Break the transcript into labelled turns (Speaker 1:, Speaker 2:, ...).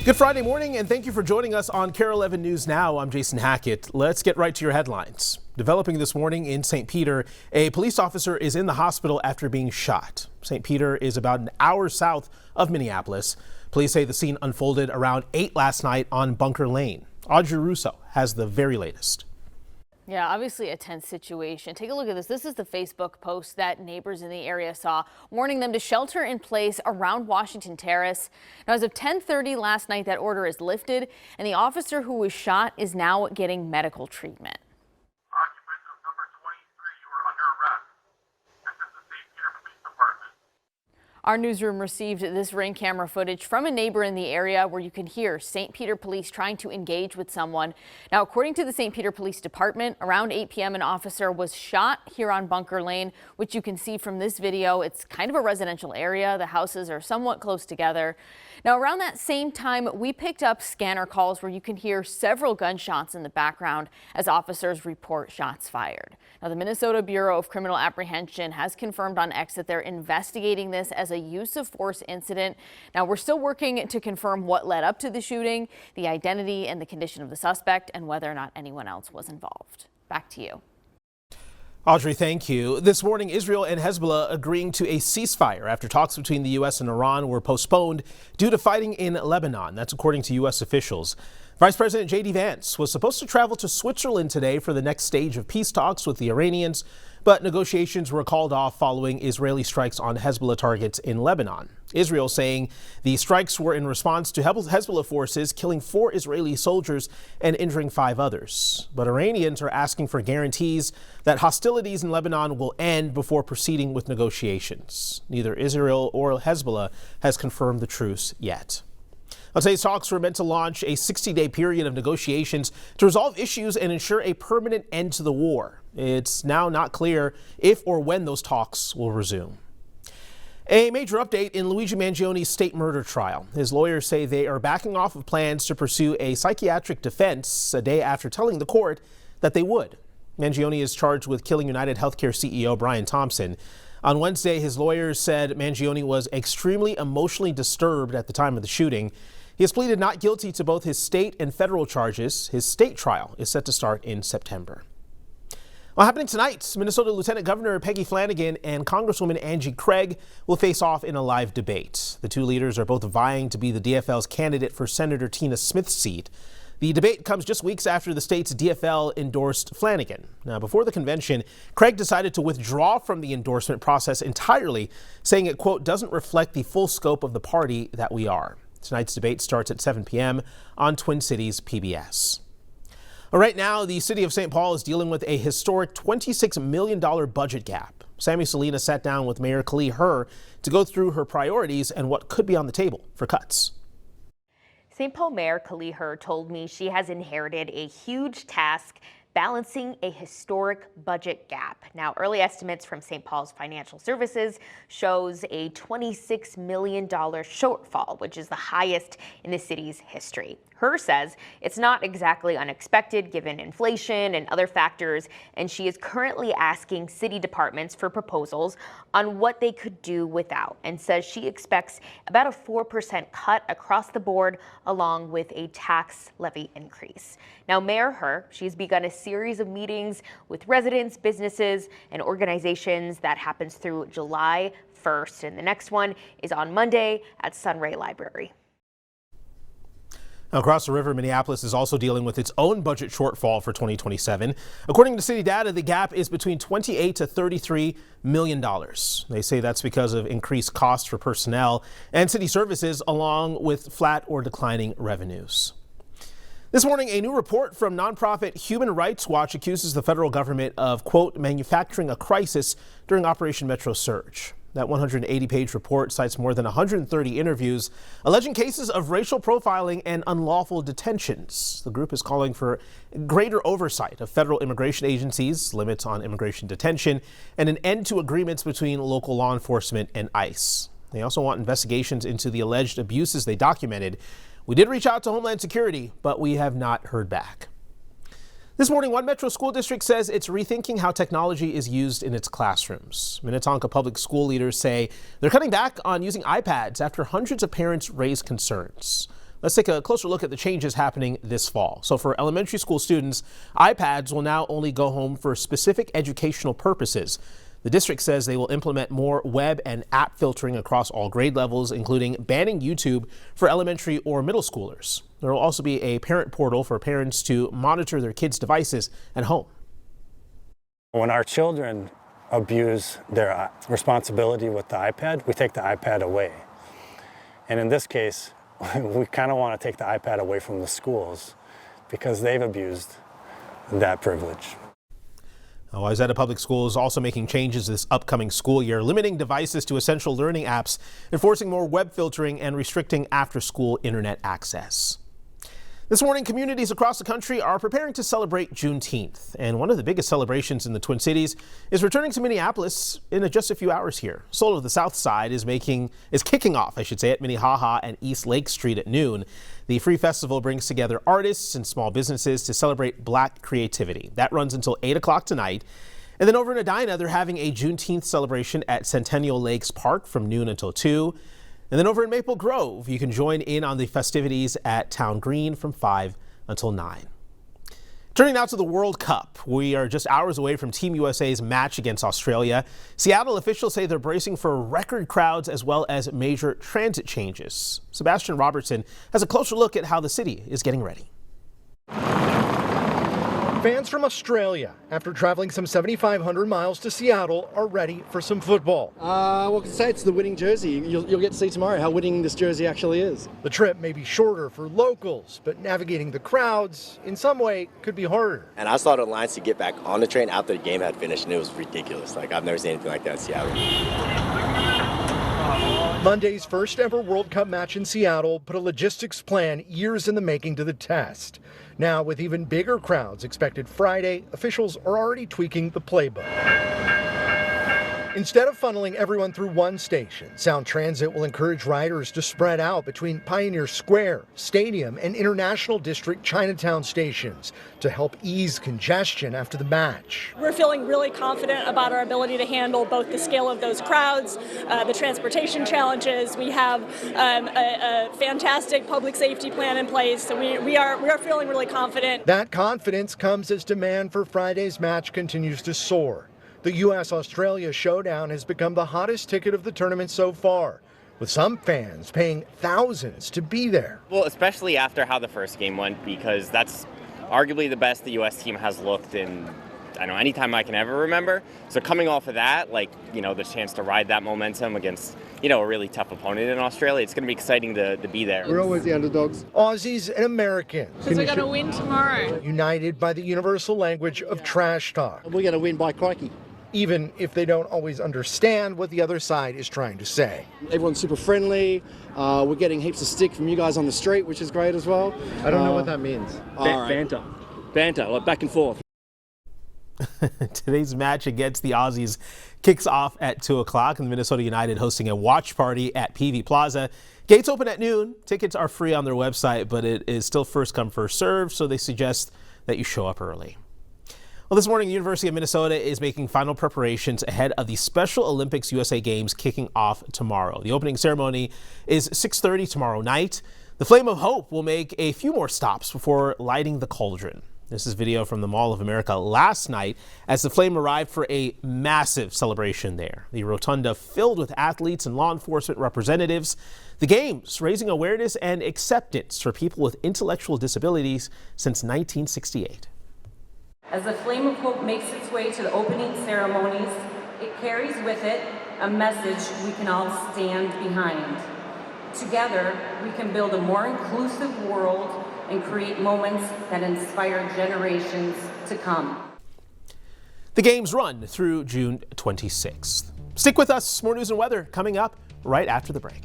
Speaker 1: Good Friday morning, and thank you for joining us on KARE 11 News Now. I'm Jason Hackett. Let's get right to your headlines. Developing this morning in St. Peter, a police officer is in the hospital after being shot. St. Peter is about an hour south of Minneapolis. Police say the scene unfolded around 8 last night on Bunker Lane. Audrey Russo has the very latest.
Speaker 2: Yeah, obviously a tense situation. Take a look at this. This is the Facebook post that neighbors in the area saw, warning them to shelter in place around Washington Terrace. Now, as of 10:30 last night, that order is lifted, and the officer who was shot is now getting medical treatment.
Speaker 3: Occupants of number 23, you are under arrest. This is the St. Peter Police Department.
Speaker 2: Our newsroom received this ring camera footage from a neighbor in the area where you can hear St. Peter police trying to engage with someone. Now, according to the St. Peter Police Department, around 8 p.m. an officer was shot here on Bunker Lane, which you can see from this video. It's kind of a residential area. The houses are somewhat close together. Now, around that same time, we picked up scanner calls where you can hear several gunshots in the background as officers report shots fired. Now, the Minnesota Bureau of Criminal Apprehension has confirmed on X that they're investigating this as a use of force incident. Now, we're still working to confirm what led up to the shooting, the identity and the condition of the suspect, and whether or not anyone else was involved. Back to you.
Speaker 1: Audrey, thank you. This morning, Israel and Hezbollah agreeing to a ceasefire after talks between the U.S. and Iran were postponed due to fighting in Lebanon. That's according to U.S. officials. Vice President J.D. Vance was supposed to travel to Switzerland today for the next stage of peace talks with the Iranians, but negotiations were called off following Israeli strikes on Hezbollah targets in Lebanon. Israel saying the strikes were in response to Hezbollah forces killing 4 Israeli soldiers and injuring 5 others. But Iranians are asking for guarantees that hostilities in Lebanon will end before proceeding with negotiations. Neither Israel or Hezbollah has confirmed the truce yet. Today's talks were meant to launch a 60-day period of negotiations to resolve issues and ensure a permanent end to the war. It's now not clear if or when those talks will resume. A major update in Luigi Mangioni's state murder trial. His lawyers say they are backing off of plans to pursue a psychiatric defense a day after telling the court that they would. Mangioni is charged with killing United Healthcare CEO Brian Thompson. On Wednesday, his lawyers said Mangioni was extremely emotionally disturbed at the time of the shooting. He has pleaded not guilty to both his state and federal charges. His state trial is set to start in September. Well, happening tonight, Minnesota Lieutenant Governor Peggy Flanagan and Congresswoman Angie Craig will face off in a live debate. The two leaders are both vying to be the DFL's candidate for Senator Tina Smith's seat. The debate comes just weeks after the state's DFL endorsed Flanagan. Now, before the convention, Craig decided to withdraw from the endorsement process entirely, saying it, quote, doesn't reflect the full scope of the party that we are. Tonight's debate starts at 7 p.m. on Twin Cities PBS. Right now, the city of St. Paul is dealing with a historic $26 million budget gap. Sammy Salina sat down with Mayor KARE to go through her priorities and what could be on the table for cuts.
Speaker 4: St. Paul Mayor KARE told me she has inherited a huge task balancing a historic budget gap. Now, early estimates from St. Paul's Financial Services shows a $26 million shortfall, which is the highest in the city's history. KARE says it's not exactly unexpected given inflation and other factors, and she is currently asking city departments for proposals on what they could do without, and says she expects about a 4% cut across the board along with a tax levy increase. Now, Mayor KARE, she's begun a series of meetings with residents, businesses, and organizations that happens through July 1st, and the next one is on Monday at Sunray Library.
Speaker 1: Across the river, Minneapolis is also dealing with its own budget shortfall for 2027. According to city data, the gap is between $28 to $33 million. They say that's because of increased costs for personnel and city services, along with flat or declining revenues. This morning, a new report from nonprofit Human Rights Watch accuses the federal government of, quote, manufacturing a crisis during Operation Metro Surge. That 180-page report cites more than 130 interviews alleging cases of racial profiling and unlawful detentions. The group is calling for greater oversight of federal immigration agencies, limits on immigration detention, and an end to agreements between local law enforcement and ICE. They also want investigations into the alleged abuses they documented. We did reach out to Homeland Security, but we have not heard back. This morning, one Metro school district says it's rethinking how technology is used in its classrooms. Minnetonka public school leaders say they're cutting back on using iPads after hundreds of parents raised concerns. Let's take a closer look at the changes happening this fall. So for elementary school students, iPads will now only go home for specific educational purposes. The district says they will implement more web and app filtering across all grade levels, including banning YouTube for elementary or middle schoolers. There will also be a parent portal for parents to monitor their kids' devices at home.
Speaker 5: When our children abuse their responsibility with the iPad, we take the iPad away. And in this case, we kind of want to take the iPad away from the schools because they've abused that privilege.
Speaker 1: Wayzata Public Schools is also making changes this upcoming school year, limiting devices to essential learning apps, enforcing more web filtering, and restricting after-school internet access. This morning, communities across the country are preparing to celebrate Juneteenth, and one of the biggest celebrations in the Twin Cities is returning to Minneapolis in just a few hours here. Soul of the South Side is kicking off, at Minnehaha and East Lake Street at noon. The free festival brings together artists and small businesses to celebrate Black creativity. That runs until 8 o'clock tonight. And then over in Edina, they're having a Juneteenth celebration at Centennial Lakes Park from noon until 2. And then over in Maple Grove, you can join in on the festivities at Town Green from 5 until 9. Turning now to the World Cup. We are just hours away from Team USA's match against Australia. Seattle officials say they're bracing for record crowds as well as major transit changes. Sebastian Robertson has a closer look at how the city is getting ready.
Speaker 6: Fans from Australia, after traveling some 7,500 miles to Seattle, are ready for some football.
Speaker 7: Well, I can say it's the winning jersey. You'll get to see tomorrow how winning this jersey actually is.
Speaker 6: The trip may be shorter for locals, but navigating the crowds in some way could be harder.
Speaker 8: And I saw the lines to get back on the train after the game had finished, and it was ridiculous. Like, I've never seen anything like that in Seattle.
Speaker 6: Monday's first ever World Cup match in Seattle put a logistics plan years in the making to the test. Now, with even bigger crowds expected Friday, officials are already tweaking the playbook. Instead of funneling everyone through one station, Sound Transit will encourage riders to spread out between Pioneer Square, Stadium, and International District Chinatown stations to help ease congestion after the match.
Speaker 9: We're feeling really confident about our ability to handle both the scale of those crowds, the transportation challenges. We have a fantastic public safety plan in place, so we are feeling really confident.
Speaker 6: That confidence comes as demand for Friday's match continues to soar. The U.S.-Australia showdown has become the hottest ticket of the tournament so far, with some fans paying thousands to be there.
Speaker 10: Well, especially after how the first game went, because that's arguably the best the U.S. team has looked in, any time I can ever remember. So coming off of that, the chance to ride that momentum against, a really tough opponent in Australia, it's going to be exciting to be there.
Speaker 7: We're always the underdogs.
Speaker 6: Aussies and Americans.
Speaker 9: Because we're going to win tomorrow.
Speaker 6: United by the universal language of trash talk.
Speaker 7: We're going to win by crikey.
Speaker 6: Even if they don't always understand what the other side is trying to say.
Speaker 7: Everyone's super friendly. We're getting heaps of stick from you guys on the street, which is great as well.
Speaker 6: I don't know what that means.
Speaker 7: Banter, like back and forth.
Speaker 1: Today's match against the Aussies kicks off at 2 o'clock, and Minnesota United hosting a watch party at PV Plaza. Gates open at noon. Tickets are free on their website, but it is still first come, first serve, so they suggest that you show up early. Well, this morning, the University of Minnesota is making final preparations ahead of the Special Olympics USA Games kicking off tomorrow. The opening ceremony is 6:30 tomorrow night. The Flame of Hope will make a few more stops before lighting the cauldron. This is video from the Mall of America last night as the flame arrived for a massive celebration there. The rotunda filled with athletes and law enforcement representatives. The Games raising awareness and acceptance for people with intellectual disabilities since 1968.
Speaker 11: As the Flame of Hope makes its way to the opening ceremonies, it carries with it a message we can all stand behind. Together, we can build a more inclusive world and create moments that inspire generations to come.
Speaker 1: The Games run through June 26th. Stick with us. More news and weather coming up right after the break.